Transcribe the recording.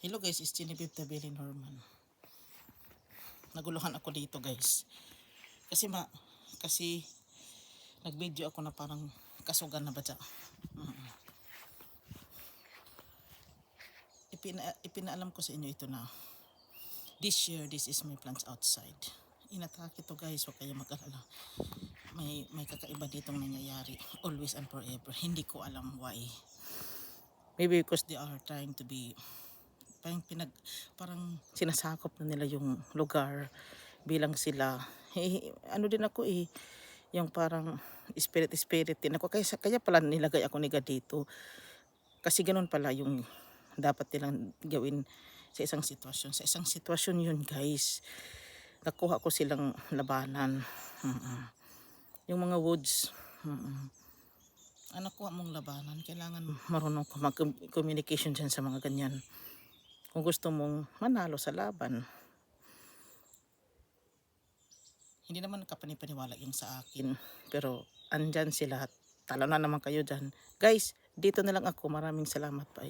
Hello guys, it's Genevieve Tabeli Norman. Naguluhan ako dito guys. Kasi nag-video ako na parang kasugan na ba dyan. Ipinaalam ko sa inyo ito na this year, this is my plants outside. Inatake ito guys, huwag kayo mag-alala. May kakaiba ditong nangyayari. Always and forever. Hindi ko alam why. Maybe because they are trying to be parang sinasakop na nila yung lugar bilang sila ano din ako yung parang spirit din ako kaya pala nilagay ako ni God dito kasi ganun pala yung dapat nilang gawin sa isang sitwasyon yun guys. Nakuha ko silang labanan. Yung mga woods, nakuha mong labanan, kailangan marunong ka mag-communication dyan sa mga ganyan. Kung gusto mong manalo sa laban. Hindi naman kapanipaniwala yung sa akin. Pero andyan sila. Talo na naman kayo dyan. Guys, dito na lang ako. Maraming salamat pa